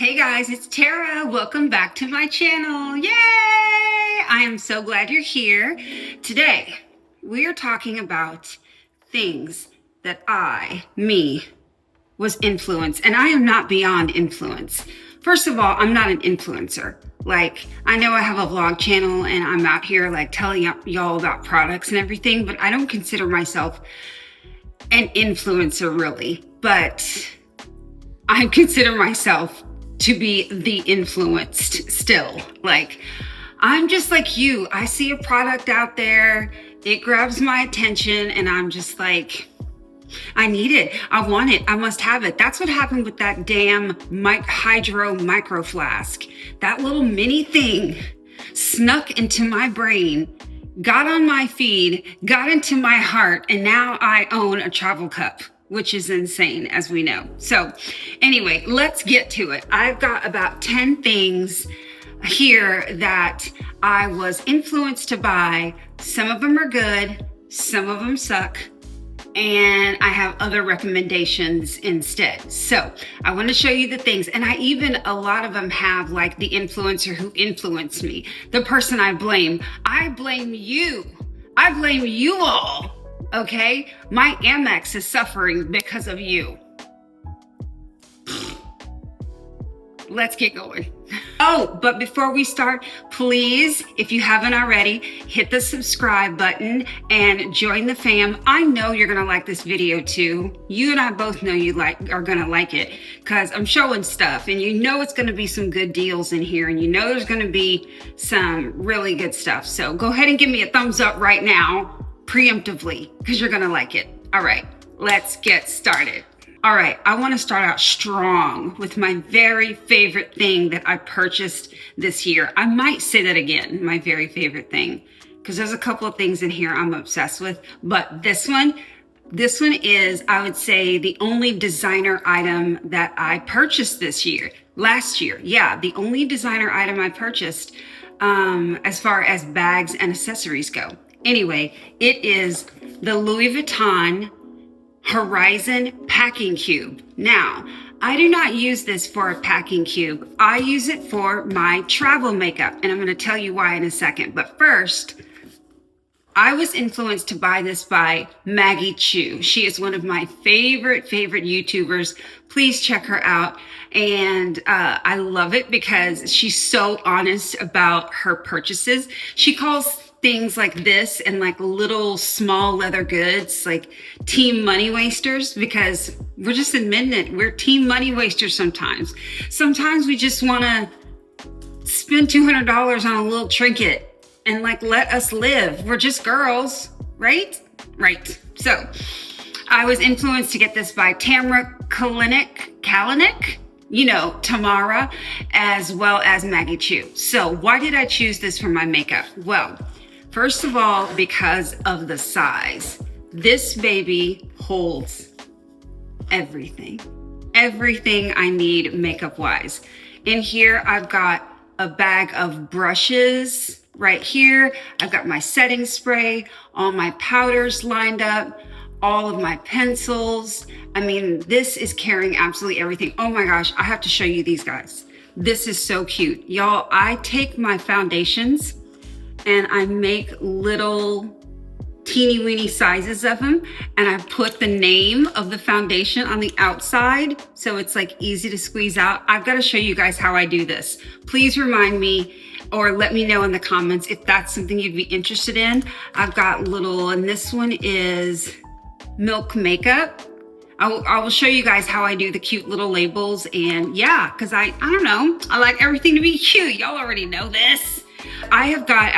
Hey guys, it's Tara. Welcome back to my channel. Yay! I am so glad you're here. Today, we are talking about things that was influenced, and I am not beyond influence. First of all, I'm not an influencer. Like, I know I have a vlog channel and I'm out here like telling y'all about products and everything, but I don't consider myself an influencer really. But I consider myself to be the influenced still. Like, I'm just like you. I see a product out there, it grabs my attention, and I'm just like, I need it. I want it. I must have it. That's what happened with that damn hydro micro flask. That little mini thing snuck into my brain, got on my feed, got into my heart, and now I own a travel cup, which is insane, as we know. So anyway, let's get to it. I've got about 10 things here that I was influenced to buy. Some of them are good, some of them suck, and I have other recommendations instead. So I want to show you the things, and a lot of them have like the influencer who influenced me, the person I blame. I blame you. I blame you all. Okay, my Amex is suffering because of you. Let's get going. Oh, but before we start, please, if you haven't already, hit the subscribe button and join the fam. I know you're gonna like this video too. You and I both know you are gonna like it because I'm showing stuff, and you know it's gonna be some good deals in here, and you know there's gonna be some really good stuff. So go ahead and give me a thumbs up right now, preemptively, because you're gonna like it. All right, let's get started. All right, I want to start out strong with my very favorite thing that I purchased this year. I might say that again, my very favorite thing, because there's a couple of things in here I'm obsessed with, but this one is, I would say, the only designer item that I purchased last year. Yeah, the only designer item I purchased as far as bags and accessories go. Anyway, it is the Louis Vuitton Horizon packing cube. Now, I do not use this for a packing cube. I use it for my travel makeup, and I'm going to tell you why in a second. But first, I was influenced to buy this by Maggie Chu. She is one of my favorite YouTubers. Please check her out. And I love it because she's so honest about her purchases. She calls things like this and like little small leather goods like team money wasters, because we're just admitting it. We're team money wasters sometimes. Sometimes we just want to spend $200 on a little trinket and like let us live. We're just girls, right? Right. So I was influenced to get this by Tamara Kalanick, you know, Tamara, as well as Maggie Chu. So why did I choose this for my makeup? Well, first of all, because of the size. This baby holds everything I need makeup wise. In here, I've got a bag of brushes right here. I've got my setting spray, all my powders lined up, all of my pencils. I mean, this is carrying absolutely everything. Oh my gosh, I have to show you these guys. This is so cute. Y'all, I take my foundations and I make little teeny weeny sizes of them, and I put the name of the foundation on the outside so it's like easy to squeeze out. I've got to show you guys how I do this. Please remind me or let me know in the comments if that's something you'd be interested in. I've got little, and this one is Milk Makeup. I will show you guys how I do the cute little labels, and yeah, because I don't know, I like everything to be cute. Y'all already know this. I have got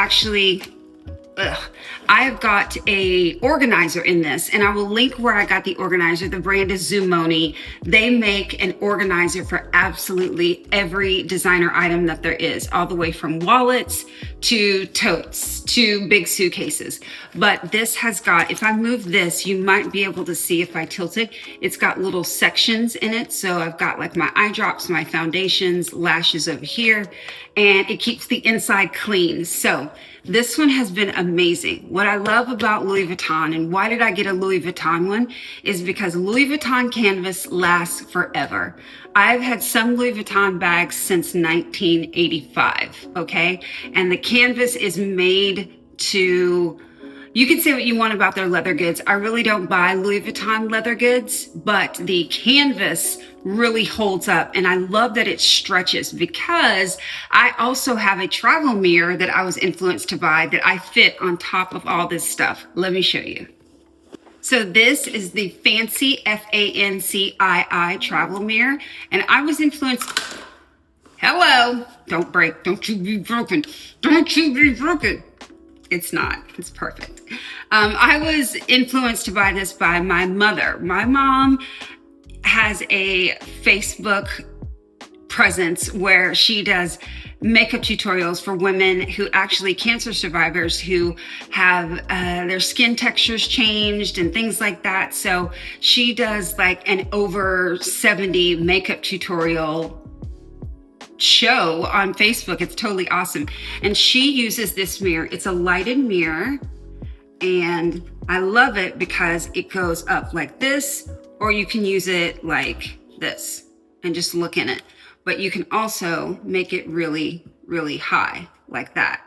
a organizer in this, and I will link where I got the organizer. The brand is Zumoni. They make an organizer for absolutely every designer item that there is, all the way from wallets to totes to big suitcases. But this has got, if I move this, you might be able to see if I tilt it, it's got little sections in it. So I've got like my eye drops, my foundations, lashes over here, and it keeps the inside clean. So this one has been amazing. What I love about Louis Vuitton, and why did I get a Louis Vuitton one, is because Louis Vuitton canvas lasts forever. I've had some Louis Vuitton bags since 1985, okay? And the canvas is made to, you can say what you want about their leather goods. I really don't buy Louis Vuitton leather goods, but the canvas really holds up. And I love that it stretches, because I also have a travel mirror that I was influenced to buy that I fit on top of all this stuff. Let me show you. So this is the Fancy, F-A-N-C-I-I travel mirror. And I was influenced, hello, don't break, don't you be broken, don't you be broken. It's not, it's perfect. I was influenced to buy this by my mother. My mom has a Facebook presence where she does makeup tutorials for women who actually cancer survivors who have their skin textures changed and things like that. So she does like an over 70 makeup tutorial show on Facebook. It's totally awesome. And she uses this mirror. It's a lighted mirror, and I love it because it goes up like this, or you can use it like this and just look in it. But you can also make it really, really high like that.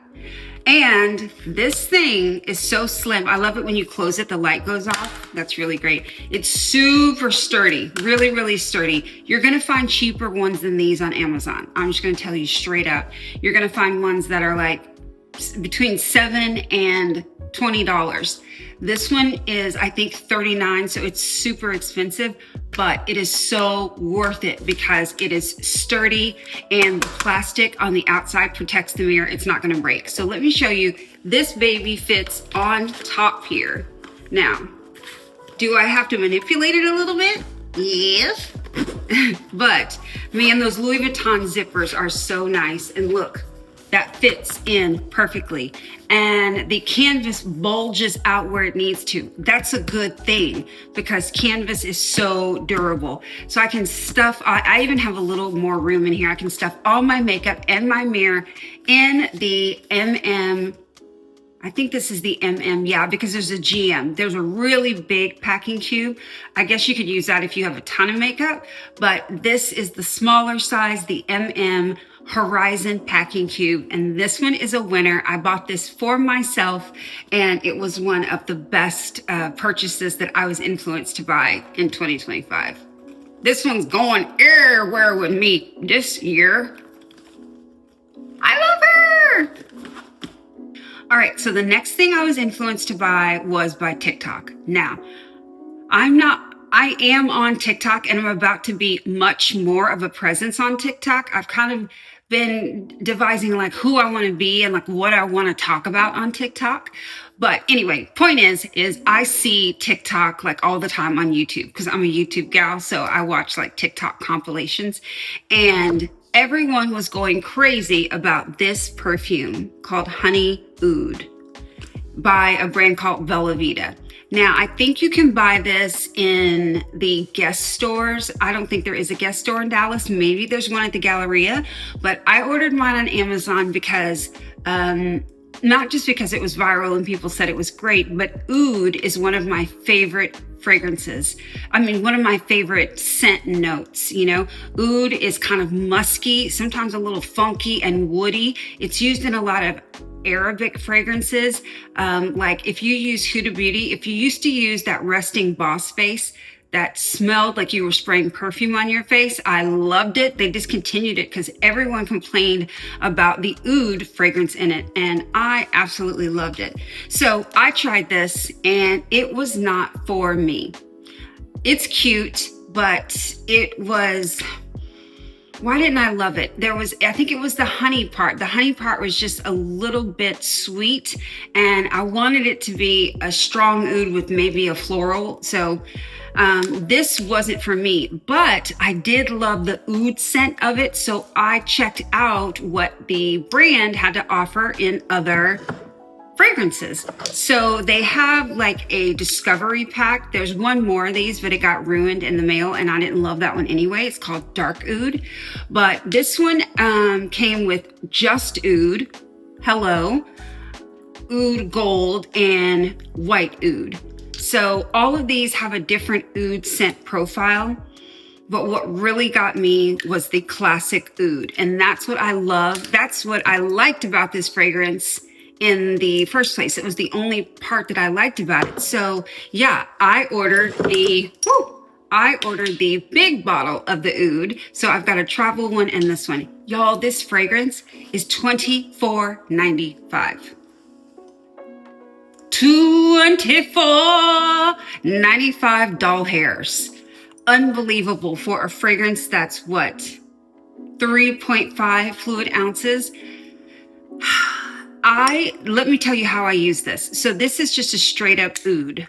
And this thing is so slim. I love it when you close it, the light goes off. That's really great. It's super sturdy, really, really sturdy. You're gonna find cheaper ones than these on Amazon. I'm just gonna tell you straight up. You're gonna find ones that are like between $7 and $20. This one is, I think, $39, so it's super expensive, but it is so worth it because it is sturdy and the plastic on the outside protects the mirror. It's not gonna break. So let me show you. This baby fits on top here. Now, do I have to manipulate it a little bit? Yes. But man, those Louis Vuitton zippers are so nice. And look, that fits in perfectly. And the canvas bulges out where it needs to. That's a good thing because canvas is so durable. So I can stuff, I even have a little more room in here. I can stuff all my makeup and my mirror in the I think this is the yeah, because there's a GM. There's a really big packing cube. I guess you could use that if you have a ton of makeup, but this is the smaller size, the Horizon packing cube, and this one is a winner. I bought this for myself, and it was one of the best purchases that I was influenced to buy in 2025. This one's going everywhere with me this year. I love her. All right, so the next thing I was influenced to buy was by TikTok. Now, I am on TikTok, and I'm about to be much more of a presence on TikTok. I've kind of been devising like who I want to be and like what I want to talk about on TikTok. But anyway, point is I see TikTok like all the time on YouTube because I'm a YouTube gal. So I watch like TikTok compilations, and everyone was going crazy about this perfume called Honey Oud by a brand called Bella Vita. Now, I think you can buy this in the Guess stores. I don't think there is a Guess store in Dallas. Maybe there's one at the Galleria, but I ordered mine on Amazon because, not just because it was viral and people said it was great, but oud is one of my favorite fragrances. I mean, one of my favorite scent notes, you know. Oud is kind of musky, sometimes a little funky and woody. It's used in a lot of Arabic fragrances. Like if you use Huda Beauty, if you used to use that resting boss face that smelled like you were spraying perfume on your face, I loved it. They discontinued it because everyone complained about the oud fragrance in it, and I absolutely loved it. So I tried this and it was not for me. It's cute, but it was, why didn't I love it? I think it was the honey part. The honey part was just a little bit sweet, and I wanted it to be a strong oud with maybe a floral. So This wasn't for me, but I did love the oud scent of it. So I checked out what the brand had to offer in other fragrances. So they have like a discovery pack. There's one more of these, but it got ruined in the mail and I didn't love that one anyway. It's called Dark Oud. But this one came with just oud, hello, oud gold, and white oud. So all of these have a different oud scent profile. But what really got me was the classic oud. And that's what I love. That's what I liked about this fragrance in the first place. It was the only part that I liked about it. So yeah, I ordered the big bottle of the oud. So I've got a travel one and this one. Y'all, this fragrance is $24.95. $24.95 doll hairs. Unbelievable for a fragrance that's what? 3.5 fluid ounces. Let me tell you how I use this. So this is just a straight up oud.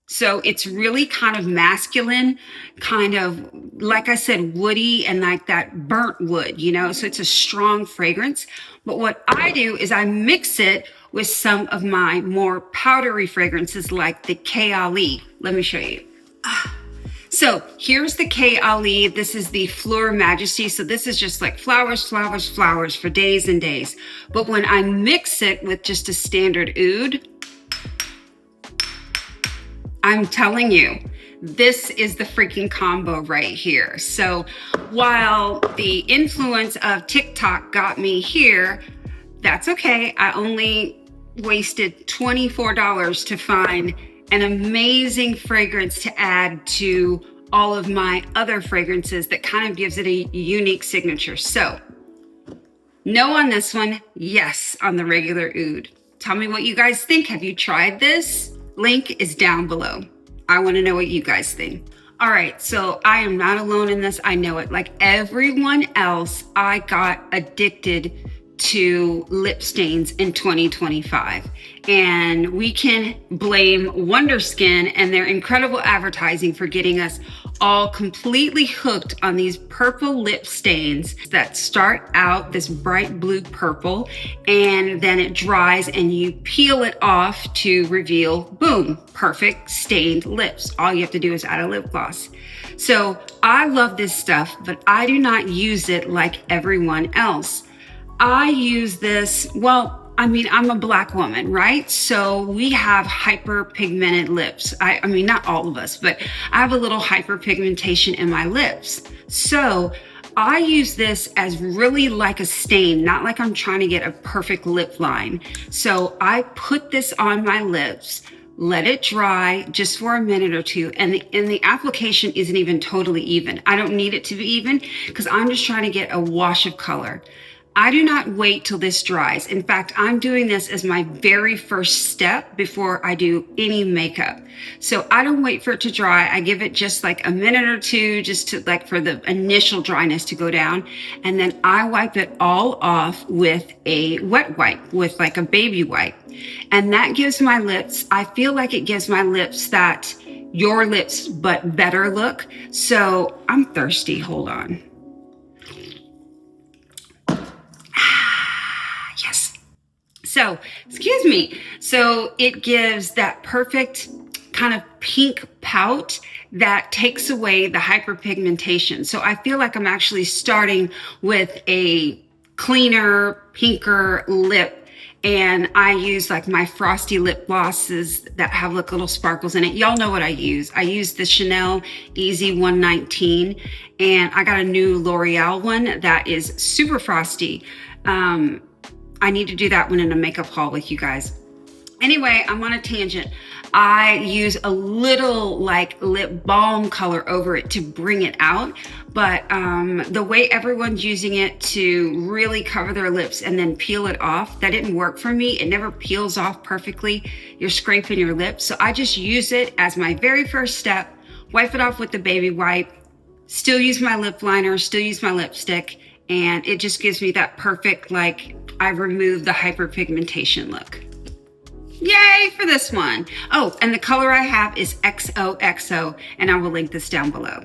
So it's really kind of masculine, kind of, like I said, woody and like that burnt wood, you know, so it's a strong fragrance. But what I do is I mix it with some of my more powdery fragrances like the K Ali. Let me show you. So here's the K Ali. This is the Fleur Majesty. So this is just like flowers, flowers, flowers for days and days. But when I mix it with just a standard oud, I'm telling you, this is the freaking combo right here. So while the influence of TikTok got me here, that's okay. I only wasted $24 to find an amazing fragrance to add to all of my other fragrances that kind of gives it a unique signature. So no on this one, yes on the regular oud. Tell me what you guys think. Have you tried this? Link is down below. I want to know what you guys think. All right, so I am not alone in this. I know it. Like everyone else, I got addicted to lip stains in 2025. And we can blame Wonder Skin and their incredible advertising for getting us all completely hooked on these purple lip stains that start out this bright blue purple and then it dries and you peel it off to reveal, boom, perfect stained lips. All you have to do is add a lip gloss. So I love this stuff, but I do not use it like everyone else. I use this, well, I mean, I'm a Black woman, right? So we have hyperpigmented lips. I mean, not all of us, but I have a little hyperpigmentation in my lips. So I use this as really like a stain, not like I'm trying to get a perfect lip line. So I put this on my lips, let it dry just for a minute or two. And the application isn't even totally even. I don't need it to be even because I'm just trying to get a wash of color. I do not wait till this dries. In fact, I'm doing this as my very first step before I do any makeup. So I don't wait for it to dry. I give it just like a minute or two just to like for the initial dryness to go down. And then I wipe it all off with a wet wipe, with like a baby wipe. And that gives my lips, I feel like it gives my lips that your lips but better look. So I'm thirsty, hold on. So, excuse me. So it gives that perfect kind of pink pout that takes away the hyperpigmentation. So I feel like I'm actually starting with a cleaner, pinker lip. And I use like my frosty lip glosses that have like little sparkles in it. Y'all know what I use. I use the Chanel Easy 119 and I got a new L'Oreal one that is super frosty. I need to do that one in a makeup haul with you guys. Anyway, I'm on a tangent. I use a little like lip balm color over it to bring it out. But the way everyone's using it to really cover their lips and then peel it off, that didn't work for me. It never peels off perfectly. You're scraping your lips. So I just use it as my very first step, wipe it off with the baby wipe, still use my lip liner, still use my lipstick. And it just gives me that perfect, like, I removed the hyperpigmentation look. Yay for this one. Oh, and the color I have is XOXO, and I will link this down below.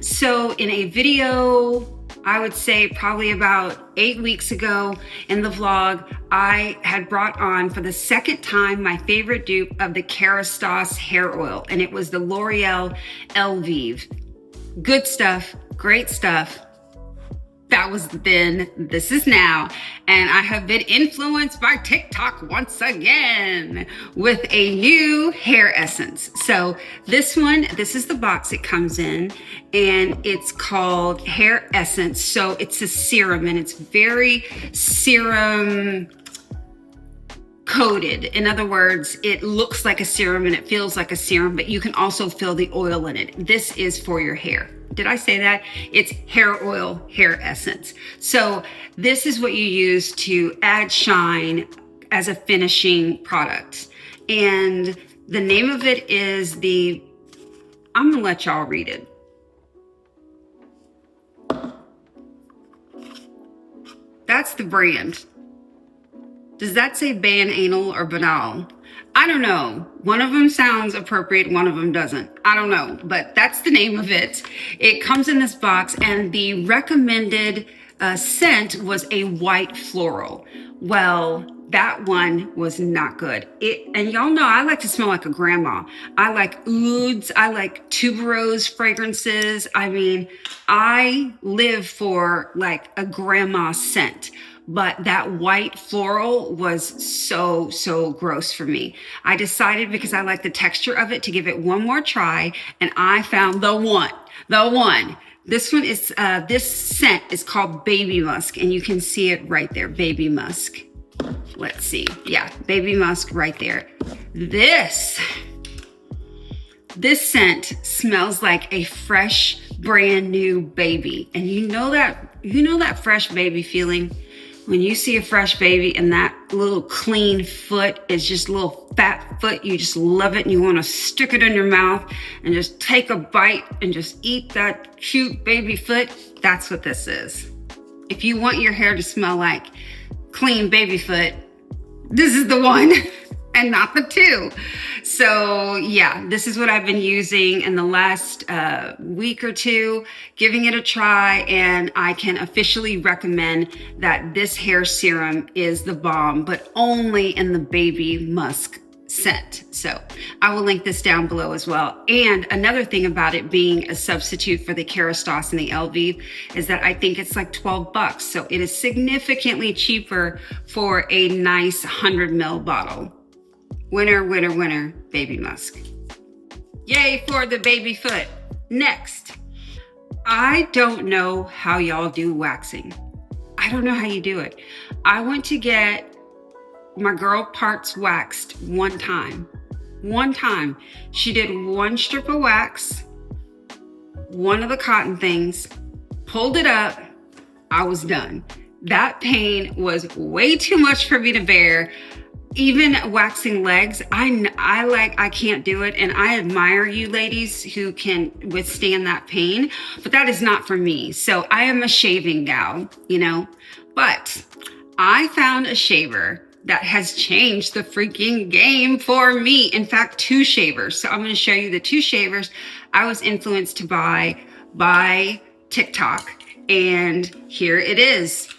So in a video, I would say probably about 8 weeks ago in the vlog, I had brought on for the second time my favorite dupe of the Kerastase hair oil, and it was the L'Oreal Elvive. Good stuff, great stuff. That was then, this is now, and I have been influenced by TikTok once again with a new hair essence. So this one, this is the box it comes in, and it's called Hair Essence. So it's a serum, and it's very serum coated. In other words, it looks like a serum and it feels like a serum, but you can also feel the oil in it. This is for your hair. Did I say that? It's hair oil, hair essence. So this is what you use to add shine as a finishing product. And the name of it is I'm gonna let y'all read it. That's the brand. Does that say banal or banal? I don't know. One of them sounds appropriate, one of them doesn't. I don't know, but that's the name of it. It comes in this box, and the recommended scent was a white floral. Well, that one was not good. And y'all know I like to smell like a grandma. I like ouds, I like tuberose fragrances. I mean, I live for like a grandma scent. But that white floral was so gross for me. I decided, because I like the texture of it, to give it one more try, and I found the one. This one is, this scent is called Baby Musk, and you can see it right there, Baby Musk. Let's see, yeah, Baby Musk right there. This scent smells like a fresh, brand new baby. And you know that fresh baby feeling? When you see a fresh baby and that little clean foot is just a little fat foot, you just love it and you want to stick it in your mouth and just take a bite and just eat that cute baby foot. That's what this is. If you want your hair to smell like clean baby foot, this is the one. And not the two. So yeah, this is what I've been using in the last week or two, giving it a try, and I can officially recommend that this hair serum is the bomb, but only in the Baby Musk scent. So I will link this down below as well. And another thing about it being a substitute for the Kerastase and the Elvive is that I think it's like 12 bucks. So it is significantly cheaper for a nice 100 ml bottle. Winner, winner, winner, Baby Musk. Yay for the baby foot. Next, I don't know how y'all do waxing. I don't know how you do it. I went to get my girl parts waxed one time. She did one strip of wax, one of the cotton things, pulled it up, I was done. That pain was way too much for me to bear. Even waxing legs, I can't do it. And I admire you ladies who can withstand that pain, but that is not for me. So I am a shaving gal, you know, but I found a shaver that has changed the freaking game for me. In fact, 2 shavers. So I'm going to show you the 2 shavers I was influenced to buy by TikTok. And here it is.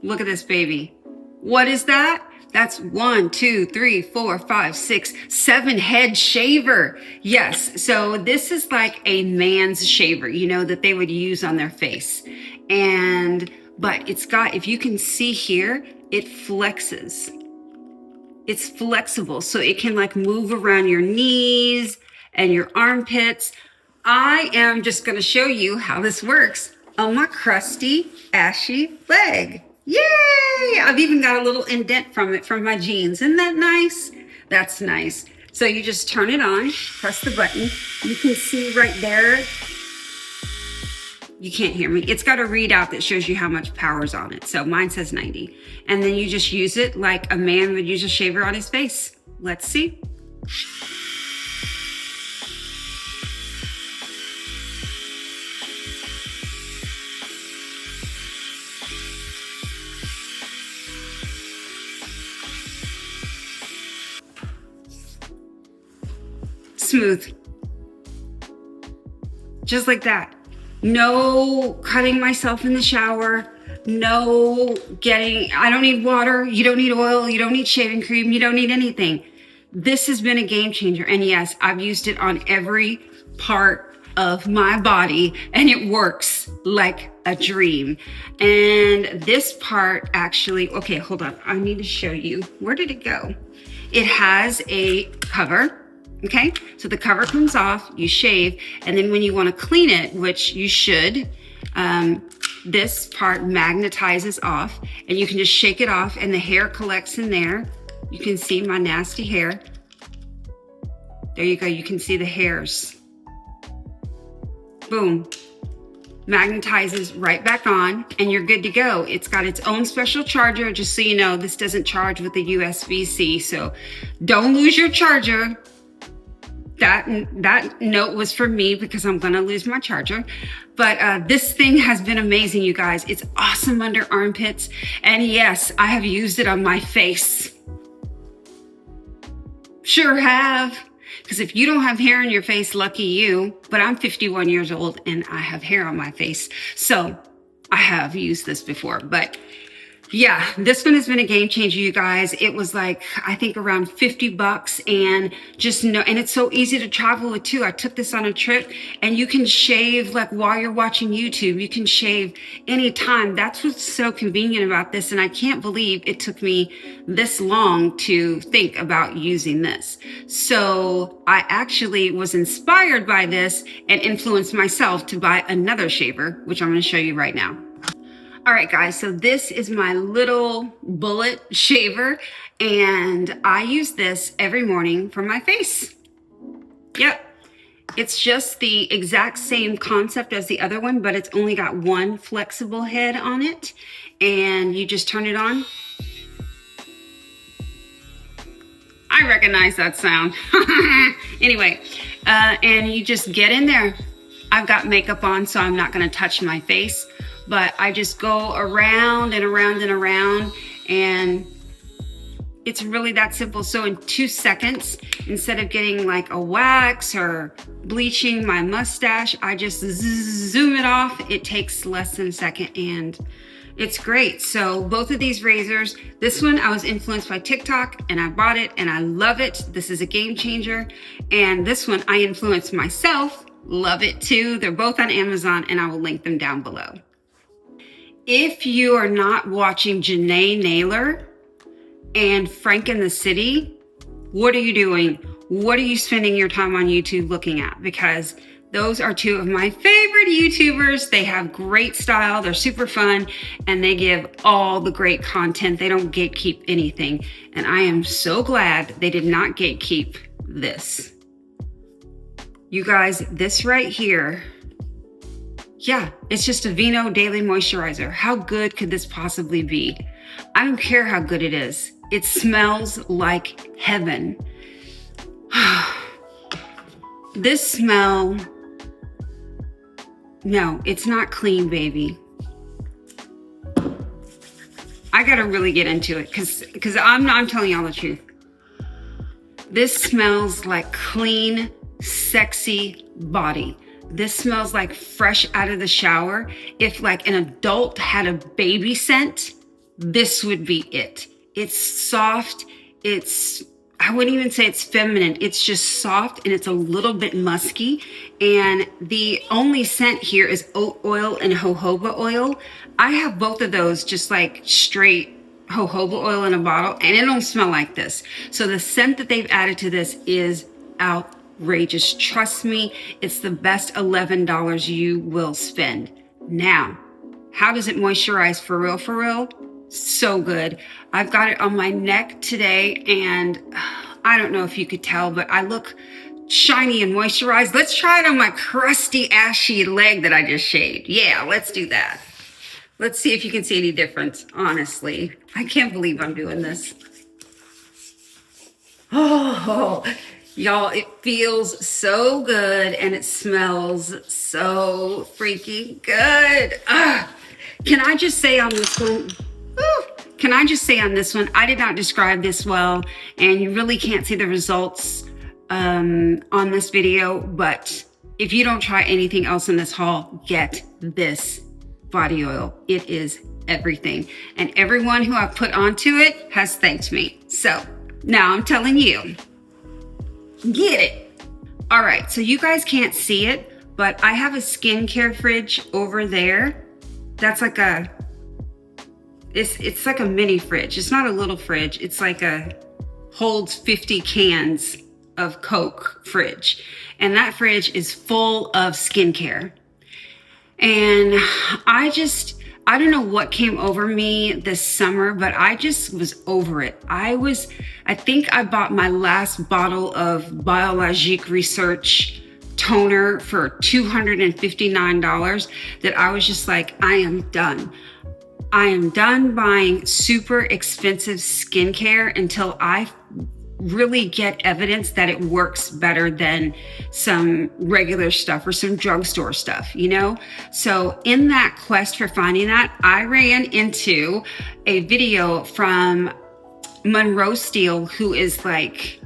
Look at this baby. What is that? That's 1, 2, 3, 4, 5, 6, 7 head shaver. Yes, so this is like a man's shaver, you know, that they would use on their face. But it's got, if you can see here, it flexes. It's flexible, so it can like move around your knees and your armpits. I am just gonna show you how this works on my crusty, ashy leg. Yay! I've even got a little indent from it from my jeans. Isn't that nice? That's nice. So you just turn it on, press the button. You can see right there. You can't hear me. It's got a readout that shows you how much power's on it. So mine says 90. And then you just use it like a man would use a shaver on his face. Let's see. smooth. Just like that. No cutting myself in the shower. No I don't need water. You don't need oil. You don't need shaving cream. You don't need anything. This has been a game changer. And yes, I've used it on every part of my body and it works like a dream. And this part actually, okay, hold on. I need to show you. Where did it go? It has a cover. Okay, so the cover comes off, you shave, and then when you want to clean it, which you should, this part magnetizes off, and you can just shake it off, and the hair collects in there. You can see my nasty hair. There you go, you can see the hairs. Boom. Magnetizes right back on, and you're good to go. It's got its own special charger, just so you know, this doesn't charge with the USB-C, so don't lose your charger. That note was for me because I'm gonna lose my charger. But this thing has been amazing, you guys. It's awesome under armpits. And yes, I have used it on my face. Sure have. Because if you don't have hair on your face, lucky you. But I'm 51 years old and I have hair on my face. So I have used this before. But yeah, this one has been a game changer, you guys. It was like, I think around $50 and just know, and it's so easy to travel with too. I took this on a trip and you can shave like while you're watching YouTube, you can shave anytime. That's what's so convenient about this. And I can't believe it took me this long to think about using this. So I actually was inspired by this and influenced myself to buy another shaver, which I'm going to show you right now. All right, guys, so this is my little bullet shaver, and I use this every morning for my face. Yep, it's just the exact same concept as the other one, but it's only got one flexible head on it, and you just turn it on. I recognize that sound. Anyway, and you just get in there. I've got makeup on, so I'm not gonna touch my face. But I just go around and around and around, and it's really that simple. So in 2 seconds, instead of getting like a wax or bleaching my mustache, I just zoom it off. It takes less than a second and it's great. So both of these razors, this one I was influenced by TikTok and I bought it and I love it. This is a game changer. And this one I influenced myself, love it too. They're both on Amazon and I will link them down below. If you are not watching Janae Naylor and Frank in the City, what are you doing? What are you spending your time on YouTube looking at? Because those are two of my favorite YouTubers. They have great style, they're super fun, and they give all the great content. They don't gatekeep anything. And I am so glad they did not gatekeep this. You guys, this right here, yeah, it's just a Vino Daily Moisturizer. How good could this possibly be? I don't care how good it is. It smells like heaven. This smell, no, it's not clean, baby. I gotta really get into it because I'm telling y'all the truth. This smells like clean, sexy body. This smells like fresh out of the shower. If like an adult had a baby scent, this would be it. It's soft. I wouldn't even say it's feminine. It's just soft and it's a little bit musky. And the only scent here is oat oil and jojoba oil. I have both of those, just like straight jojoba oil in a bottle, and it don't smell like this. So the scent that they've added to this is outrageous. Trust me, it's the best $11 you will spend. Now, how does it moisturize for real, for real? So good. I've got it on my neck today, and I don't know if you could tell, but I look shiny and moisturized. Let's try it on my crusty, ashy leg that I just shaved. Yeah, let's do that. Let's see if you can see any difference, honestly. I can't believe I'm doing this. Oh, y'all, it feels so good and it smells so freaking good. Can I just say on this one, I did not describe this well, and you really can't see the results on this video, but if you don't try anything else in this haul, get this body oil. It is everything. And everyone who I've put onto it has thanked me. So now I'm telling you, get it. All right, so you guys can't see it, but I have a skincare fridge over there. That's like it's like a mini fridge. It's not a little fridge. It's like holds 50 cans of Coke fridge. And that fridge is full of skincare. And I don't know what came over me this summer, but I just was over it. I think I bought my last bottle of Biologique Research toner for $259 that I was just like, I am done. I am done buying super expensive skincare until I really get evidence that it works better than some regular stuff or some drugstore stuff, you know? So in that quest for finding that, I ran into a video from Monroe Steele, who is like,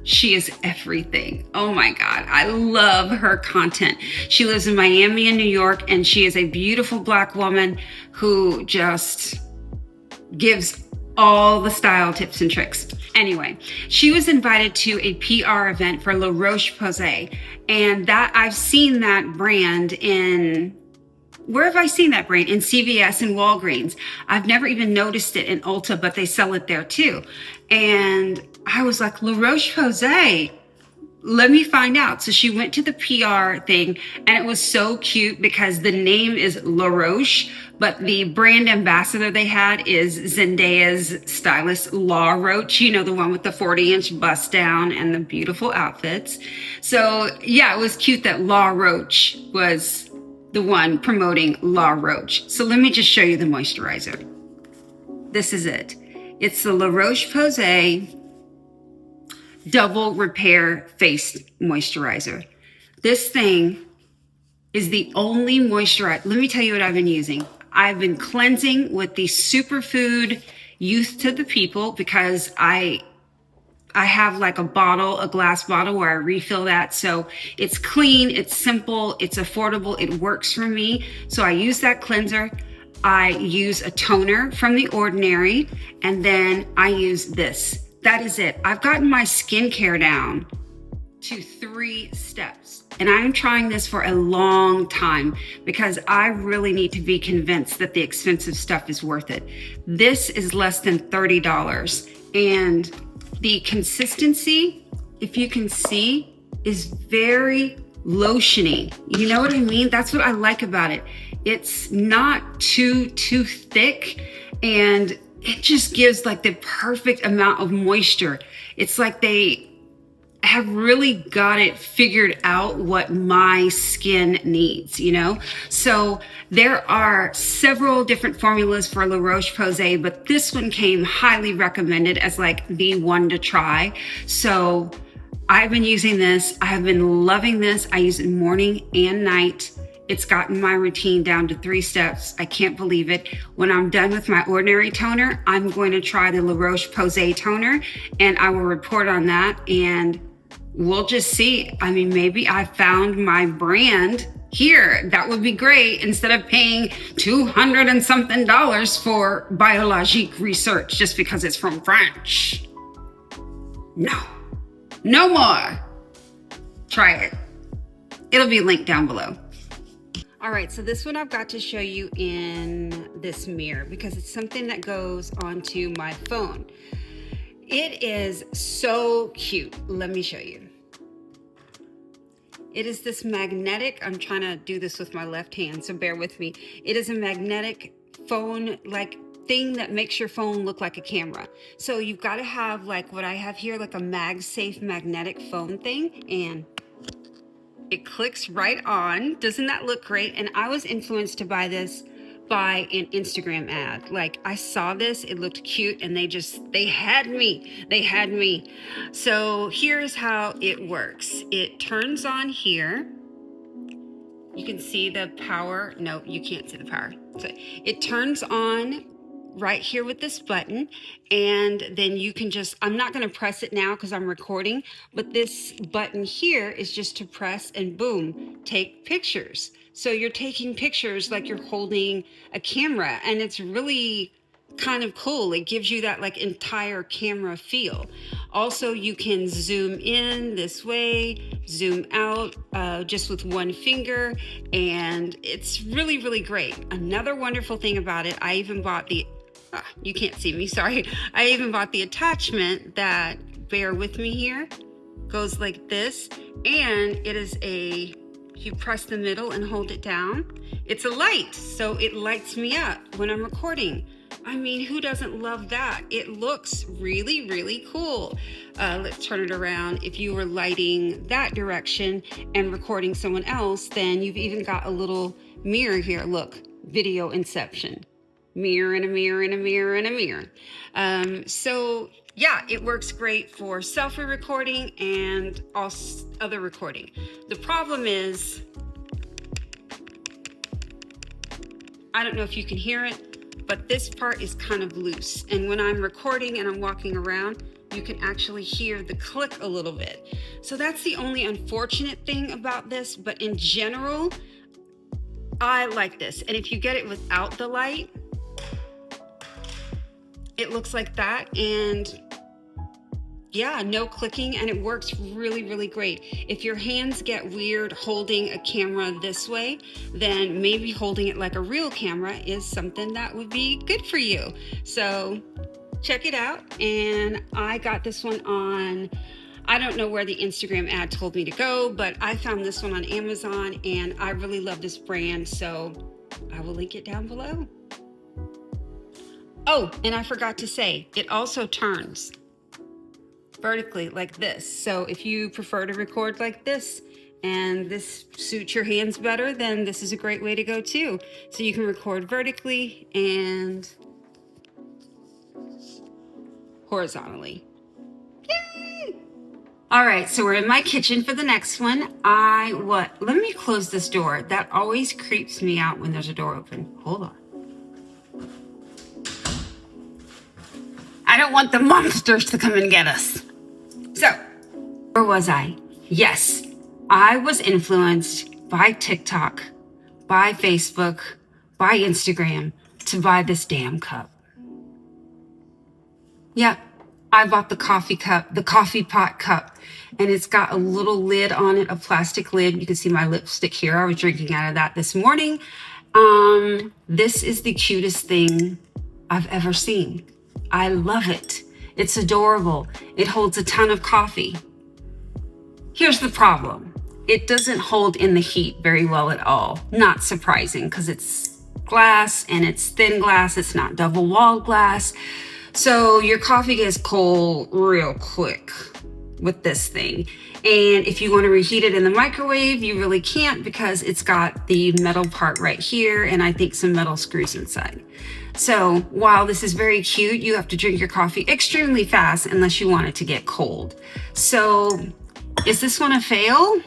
she is everything. Oh my God, I love her content. She lives in Miami and New York, and she is a beautiful Black woman who just gives all the style tips and tricks. Anyway, she was invited to a PR event for La Roche-Posay, and that I've seen that brand in, where have I seen that brand? In CVS and Walgreens. I've never even noticed it in Ulta, but they sell it there too. And I was like, La Roche-Posay, let me find out. So she went to the PR thing, and it was so cute because the name is La Roche, but the brand ambassador they had is Zendaya's stylist, La Roche, you know, the one with the 40-inch bust down and the beautiful outfits. So yeah, it was cute that La Roche was the one promoting La Roche. So let me just show you the moisturizer. This is it. It's the La Roche-Posay Double Repair Face Moisturizer. This thing is the only moisturizer. Let me tell you what I've been using. I've been cleansing with the Superfood Youth to the People because I have like a glass bottle where I refill that. So it's clean, it's simple, it's affordable, it works for me. So I use that cleanser. I use a toner from The Ordinary, and then I use this. That is it. I've gotten my skincare down to 3 steps. And I'm trying this for a long time because I really need to be convinced that the expensive stuff is worth it. This is less than $30. And the consistency, if you can see, is very lotiony. You know what I mean? That's what I like about it. It's not too thick, and it just gives like the perfect amount of moisture. It's like they have really got it figured out what my skin needs, you know? So there are several different formulas for La Roche-Posay, but this one came highly recommended as like the one to try. So I've been using this. I have been loving this. I use it morning and night. It's gotten my routine down to 3 steps. I can't believe it. When I'm done with my Ordinary toner, I'm going to try the La Roche-Posay toner, and I will report on that, and we'll just see. I mean, maybe I found my brand here. That would be great, instead of paying $200 and something for Biologique Research just because it's from France. No more. Try it. It'll be linked down below. All right, so this one I've got to show you in this mirror because it's something that goes onto my phone. It is so cute. Let me show you. It is this magnetic, I'm trying to do this with my left hand, so bear with me. It is a magnetic phone like thing that makes your phone look like a camera. So you've got to have like what I have here, like a MagSafe magnetic phone thing, and it clicks right on. Doesn't that look great? And I was influenced to buy this by an Instagram ad. Like I saw this, it looked cute, and they had me. So here's how it works. It turns on here. You can see the power. No, you can't see the power. So it turns on right here with this button, and then you can just, I'm not going to press it now because I'm recording, but this button here is just to press and boom, take pictures. So you're taking pictures like you're holding a camera, and it's really kind of cool. It gives you that like entire camera feel. Also, you can zoom in this way, zoom out just with one finger, and it's really, really great. Another wonderful thing about it, I even bought the, you can't see me, sorry. I even bought the attachment that, bear with me here, goes like this, and it is a, you press the middle and hold it down. It's a light, so it lights me up when I'm recording. I mean, who doesn't love that? It looks really, really cool. Let's turn it around. If you were lighting that direction and recording someone else, then you've even got a little mirror here. Look, video inception. Mirror and a mirror and a mirror and a mirror. So yeah, it works great for selfie recording and also other recording. The problem is, I don't know if you can hear it, but this part is kind of loose. And when I'm recording and I'm walking around, you can actually hear the click a little bit. So that's the only unfortunate thing about this, but in general, I like this. And if you get it without the light, it looks like that, and yeah, no clicking, and it works really, really great. If your hands get weird holding a camera this way, then maybe holding it like a real camera is something that would be good for you. So check it out. And I got this one on, I don't know where the Instagram ad told me to go, but I found this one on Amazon, and I really love this brand, so I will link it down below. Oh, and I forgot to say, it also turns vertically like this. So if you prefer to record like this and this suits your hands better, then this is a great way to go too. So you can record vertically and horizontally. Yay! All right, so we're in my kitchen for the next one. Let me close this door. That always creeps me out when there's a door open. Hold on. I don't want the monsters to come and get us. So, where was I? Yes, I was influenced by TikTok, by Facebook, by Instagram to buy this damn cup. Yep, I bought the coffee cup, the coffee pot cup, and it's got a little lid on it, a plastic lid. You can see my lipstick here. I was drinking out of that this morning. This is the cutest thing I've ever seen. I love it. It's adorable. It holds a ton of coffee. Here's the problem. It doesn't hold in the heat very well at all. Not surprising because it's glass and it's thin glass. It's not double walled glass. So your coffee gets cold real quick with this thing. And if you want to reheat it in the microwave, you really can't because it's got the metal part right here and I think some metal screws inside. So while this is very cute, you have to drink your coffee extremely fast unless you want it to get cold. So is this one a fail?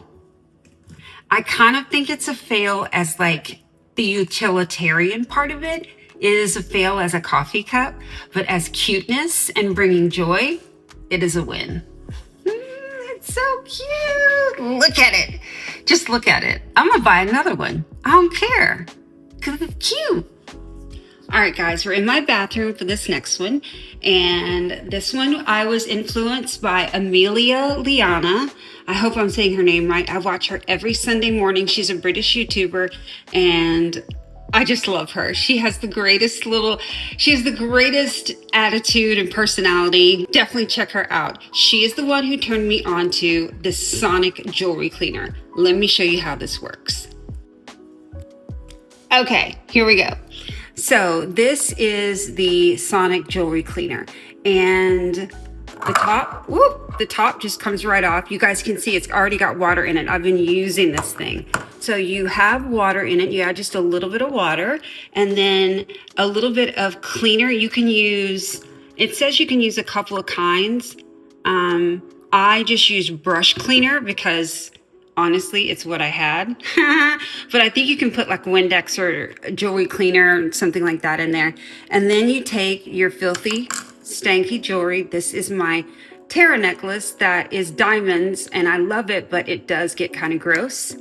I kind of think it's a fail as like the utilitarian part of it. It is a fail as a coffee cup, but as cuteness and bringing joy, it is a win. It's so cute. Look at it. Just look at it. I'm gonna buy another one. I don't care because it's cute. All right, guys, we're in my bathroom for this next one. And this one, I was influenced by Amelia Liana. I hope I'm saying her name right. I watch her every Sunday morning. She's a British YouTuber, and I just love her. She has the greatest attitude and personality. Definitely check her out. She is the one who turned me on to this sonic jewelry cleaner. Let me show you how this works. Okay, here we go. So this is the sonic jewelry cleaner, and the top just comes right off. You guys can see it's already got water in it. I've been using this thing. So you have water in it. You add just a little bit of water and then a little bit of cleaner. You can use, it says you can use a couple of kinds. I just use brush cleaner because Honestly, it's what I had. But I think you can put like Windex or jewelry cleaner or something like that in there. And then you take your filthy, stanky jewelry. This is my Tara necklace that is diamonds, and I love it, but it does get kind of gross.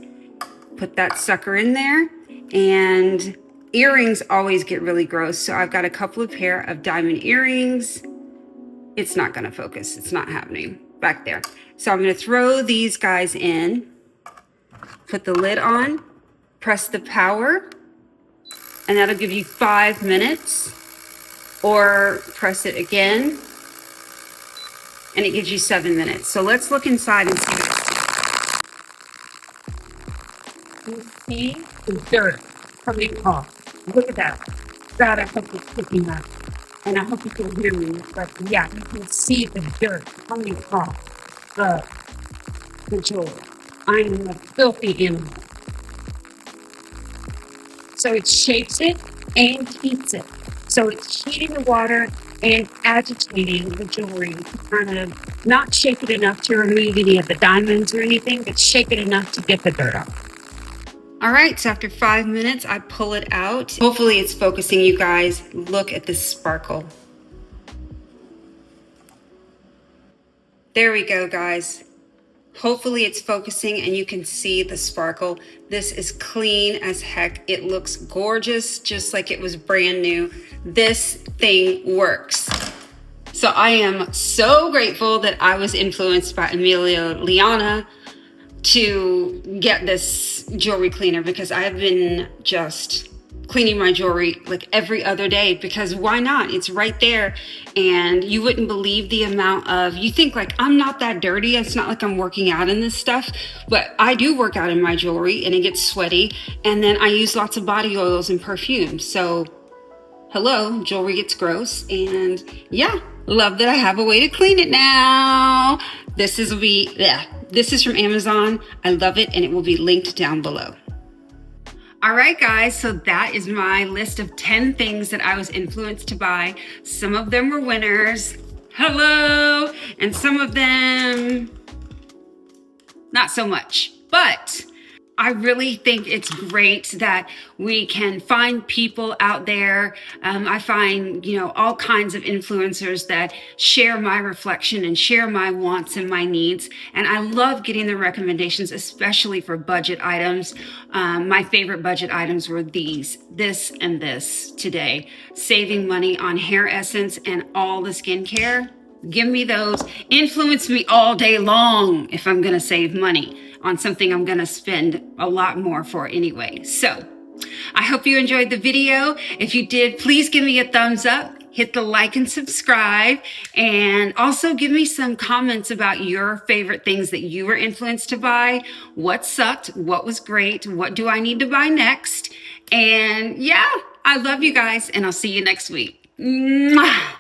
Put that sucker in there. And earrings always get really gross. So I've got a couple of pair of diamond earrings. It's not gonna focus. It's not happening back there. So I'm gonna throw these guys in, put the lid on, press the power, and that'll give you 5 minutes, or press it again, and it gives you 7 minutes. So let's look inside and see. You see the dirt coming off. Look at that. God, I hope it's picking up. And I hope you can hear me, but yeah, you can see the dirt coming off the jewelry. I am a filthy animal. So it shapes it and heats it. So it's heating the water and agitating the jewelry to kind of not shake it enough to remove any of the diamonds or anything, but shake it enough to get the dirt off. All right, so after 5 minutes, I pull it out. Hopefully it's focusing, you guys. Look at this sparkle. There we go, guys. Hopefully it's focusing and you can see the sparkle. This is clean as heck. It looks gorgeous, just like it was brand new. This thing works. So I am so grateful that I was influenced by Amelia Liana to get this jewelry cleaner, because I've been just cleaning my jewelry like every other day, because why not? It's right there. And you wouldn't believe the amount of, you think like, I'm not that dirty. It's not like I'm working out in this stuff, but I do work out in my jewelry and it gets sweaty. And then I use lots of body oils and perfume. So hello, jewelry gets gross. And yeah, love that I have a way to clean it now. This is from Amazon. I love it, and it will be linked down below. All right, guys, so that is my list of 10 things that I was influenced to buy. Some of them were winners. Hello. And some of them, not so much. But I really think it's great that we can find people out there. I find, all kinds of influencers that share my reflection and share my wants and my needs. And I love getting the recommendations, especially for budget items. My favorite budget items were this and this today. Saving money on hair essence and all the skincare. Give me those. Influence me all day long if I'm going to save money on something I'm going to spend a lot more for anyway. So I hope you enjoyed the video. If you did, please give me a thumbs up, hit the like and subscribe, and also give me some comments about your favorite things that you were influenced to buy. What sucked? What was great? What do I need to buy next? And yeah, I love you guys, and I'll see you next week. Mwah!